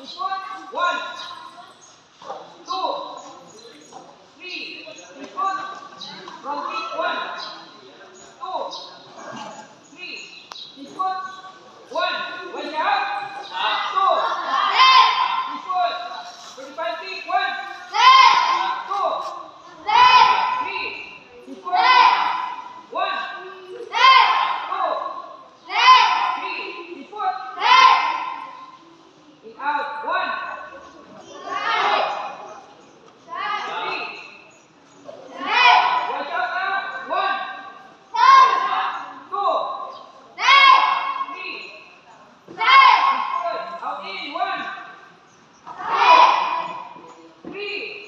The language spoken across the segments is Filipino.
One, two, three. Ikot. From kick. One, two, three. Ikot. One. Watch out. Two. Ikot. 45 kick. One, two, three. Ikot. One, two, three. Ikot. In out. One, two, three. Watch out now. One, two, three. Ikot. Out in. One, three,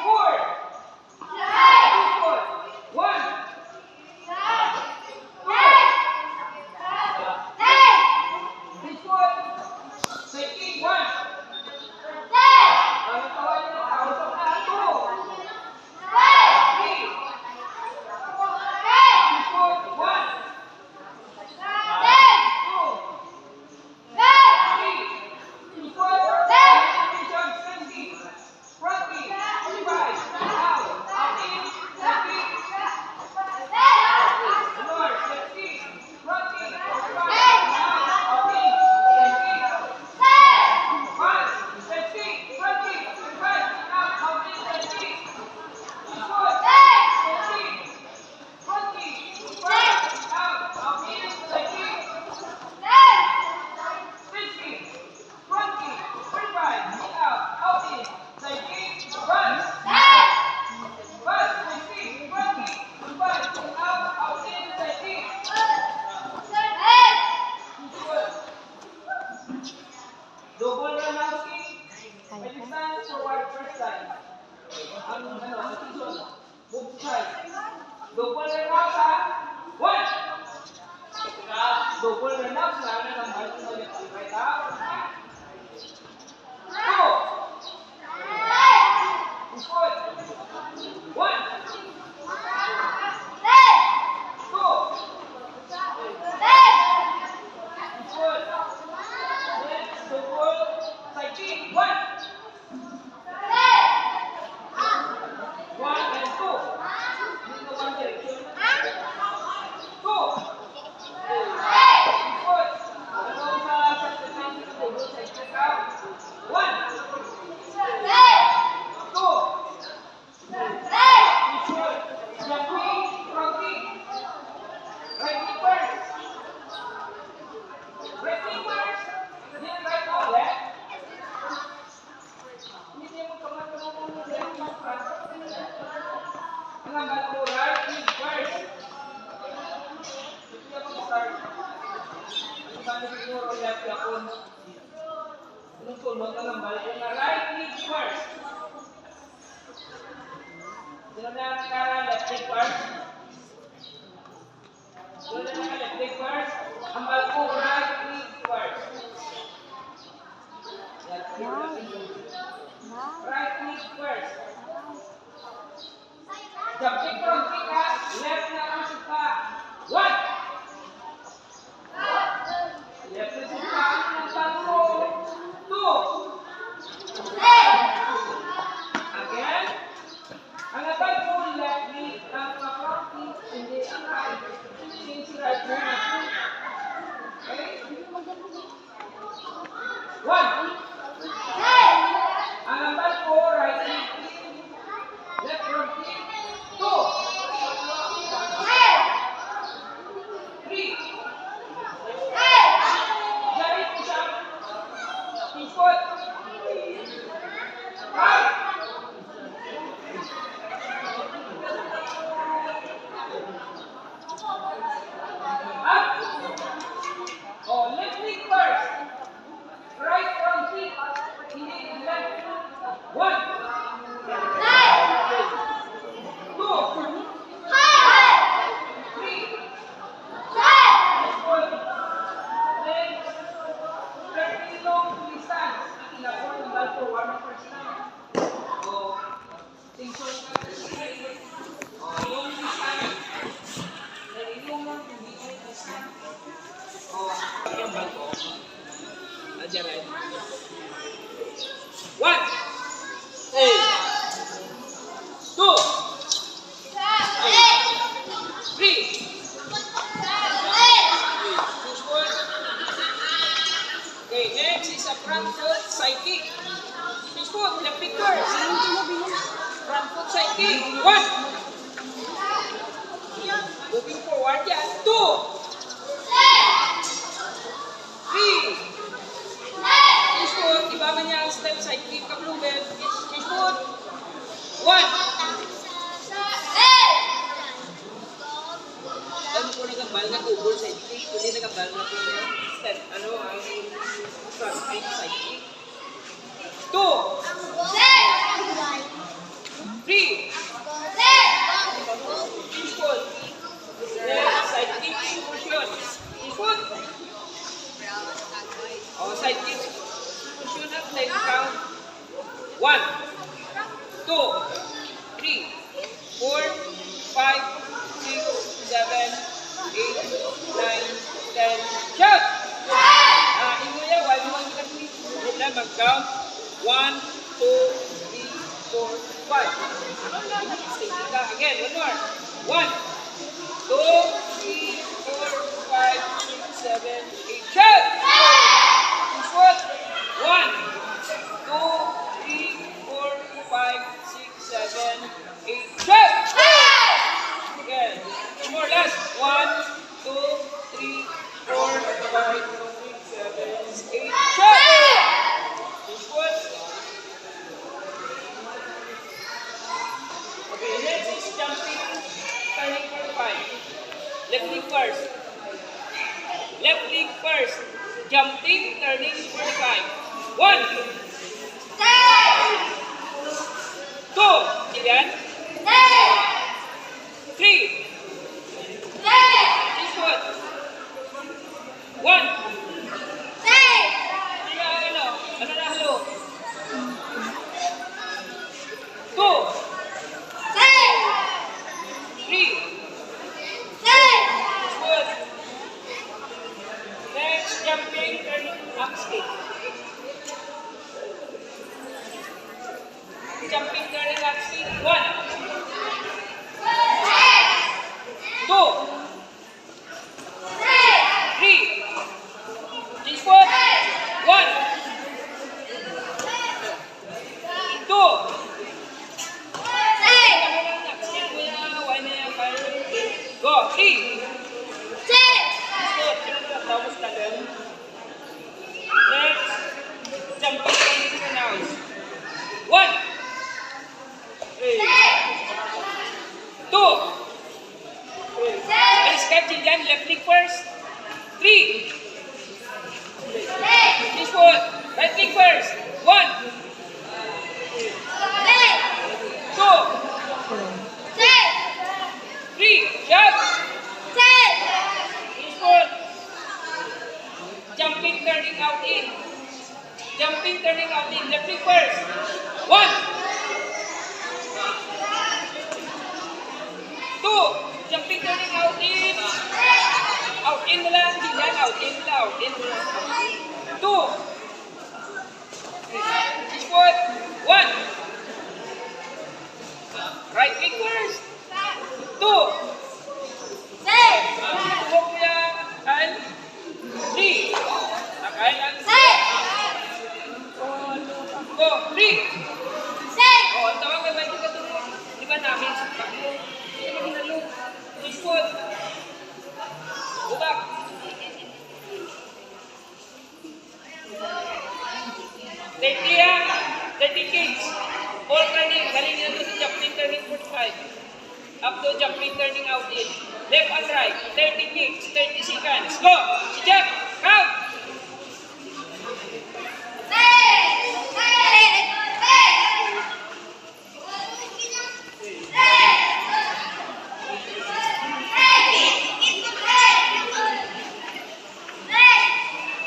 four. Ikot. One, ikot. Side kick. One. Ang tawag niyo na usap na. Two, three. Ikot. One, two, three. Ikot. Position. Stand kick. Front kick. 45. Out. Out in. Left kick. North. Left kick. Front kick. 45. Out in. Left kick. One. Left kick. Front kick. 45. Out. Out in. Left kick. Ikot. Left kick. Front kick. 45. Out. Out in. Left kick. Switch kick. Front kick. 45. Out. Out in. Side kick. Run. Pass. Switch kick. Front kick. 45. Out. Out in. Side kick. Ikot. Double roundhouse kick. May distance forward first time. Ang position. Move to side. Double roundhouse ha. One. Double roundhouse na ang balik mo ulit. Right out. Two. Ikot. One. Two. Ikot. Next, double side kick. One. One and two. Dito one direction. Two. Ikot. Ano sa second double side kick out. One. Two. Ikot. Left kick. Front kick. Right kick first. Right kick first. Then right now left. Hindi mo kamay-kamay mo left kick front. Ang hanggang mo right kick first. Ito yung mag-start. Ang balik siguro left yapon. Anong tulog ka lang balik na right kick first. Sino na nakakala left kick first? Sino na nakakala left kick first? Ang balik mo right kick first. Right kick first. Jump kick from kick ha. Left na ang suka. One. Left na suka. Ang bago. Two. Again. Ang abad mo left knee. Ang front knee. Hindi ang right. Change right knee. Okay? One. Ang abad mo right knee. Left front knee. Two. dyan right. 1, 2, 3. Okay, next is a front foot side kick. Fish foot, left kick first. Front foot side kick. 1. Moving forward yan. 2. 3. Fish foot, iba man niya ang step side kick ka blue belt. Fish foot. 1. Ano po nagambal na double side kick, kundi nagambal na po yung step, ano, ang front kick, side kick. 2. 3. Fish foot. Left side kick, push-on. Fish foot. Oh, side kick, push-on up, then count. 1, 2, 3, 4, 5, 6, 7, 8, 9, 10, shoot! Imo yan, while you want to complete na mag-count. 1, 2, 3, 4, 5. Again, one more. 1, 2, 3, 4, 5, 6, 7, 8, shoot! Push foot. 1, 2, 3, 4, 5, 6, 7, 8, shoot! Again. Two more, last. 1, 2, 3, 4, 5, 6, 7, 8, shoot! Push foot. Okay, next is jumping, turning for 5. Left leg first. Left leg first. Jumping, turning for 5. 1, 2, again. 3. This one. 1. Ano na halo? 2. 3. Good. Next, jumping, turning, up skate. Jumping, turning, up skate. 1. 2. 3. This one. 1. 2. Go. 3. Tapos tagal. Next, jumping turning now. 1. 2. Sketching dyan, left leg first. 3. This one, right leg first. 1. 2. 3. Jump. This one. Jumping, turning out in. Jumping, turning out in. Left leg first. 1. 2. Jumping, turning out in. Out in na lang. Hindi yan. Out in na. Out in na. 2. This foot. 1. Right leg first. 2. Tuhok niya. 3. Nakain. Go. 3. Oh, ang tawag may ka tulog. Di ba namin? Hindi naman hinalog. This foot. Go back. Dirty kicks. All turning. Galing nyo to sa jumping, turning 45. Up to jumping, turning out in. Left and right. 30 kicks. 30 seconds. Go! Si Jeff. Count!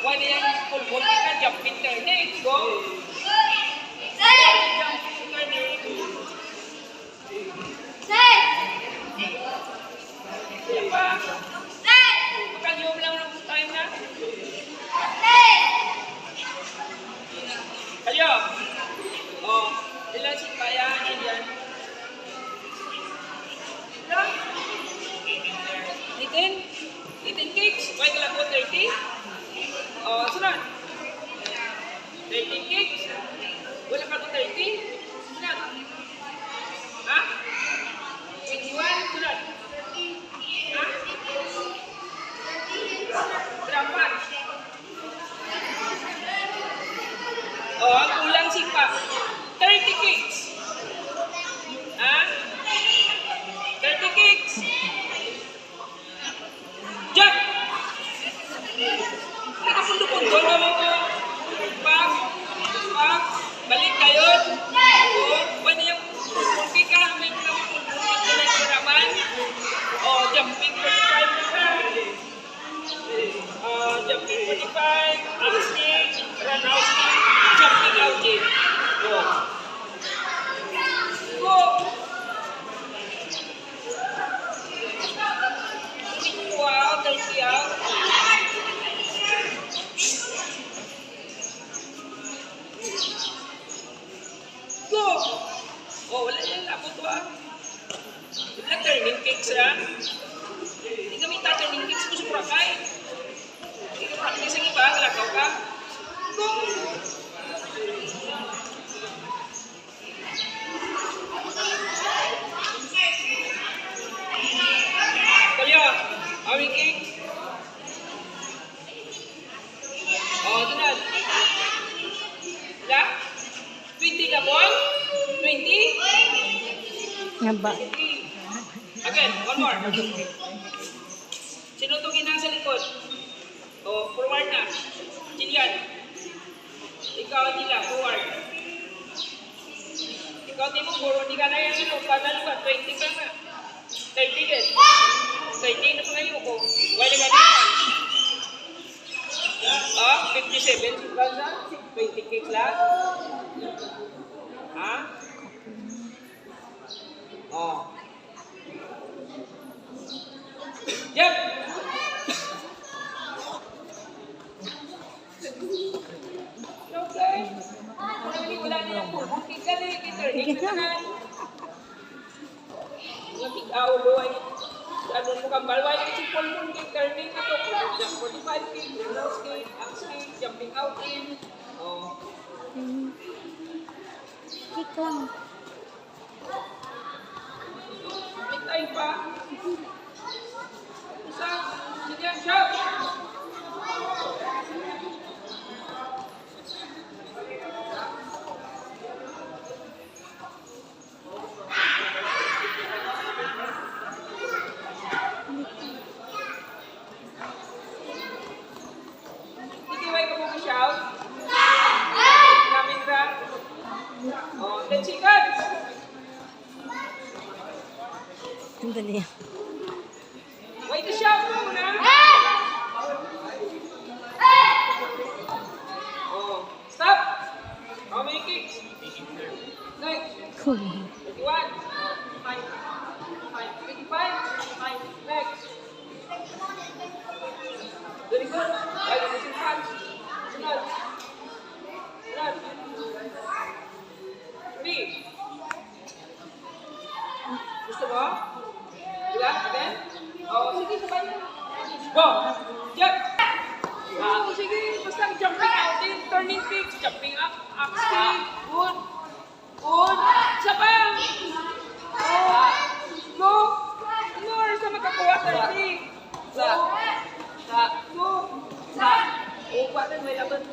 Wala yan. Full ka. Jumping, turning. Go! Tulong mo ko. Back. Back. Balik kayo. O, pwede yung pulpi ka. May mga pulpulpot ka lang karaman. O, jumping 45 na ka. Jumping 45. Asking. Run out. Jumping out in. Go. Go. Wow, healthy out. Go! Oh, wala yan. Abot ba? Wala turning kicks ha? Hindi kami turning kicks mo sa Boracay. Hindi ka practice ang iba. Lagaw ka. Go! Kaya, awing kick. Oh, tunad. Wala? 20 ka, boy? 20? Nga ba? Again, one more. Sino itong ginang sa likod? O, forward na. Jillian. Ikaw, Jilla, forward. Ikaw, Timo, forward. Hindi ka na yan. Panalo ka, 20 ka na. 30 din. 30 na pa ngayon ko. Wala ka din. 57. Banza? 20 kicks lang. Ha? Oh. Jump! Okay. Wala na yung pulbong kick ka na yung kick na naman. Yung kick out, luway. Ano mo kang balway yung si pulbong kick, turning na to. Jump 45 kick, nose kick, axe kick, jumping out in. Oh. Kick lang. May time pa. Isa, sige ang shot. Ikiway ka mo ka-shout. Namin ka. Oh, 10 seconds. Sandali. Wait to shout muna. Oh, stop. How many kicks? Next. Cool. 21. 5. 25. Next. Very good. Right, this is fun. Sunod. Sunod. 3. Gusto mo? Diba? Again? Oo, sige, sabay na. Go! Jump! Sige, basta jumping out in, turning kicks, jumping up, axe kick, good. Good. Isa pa! Go! More sa makakuha, 30. Go! Go! Go! Oh, 4 may laban.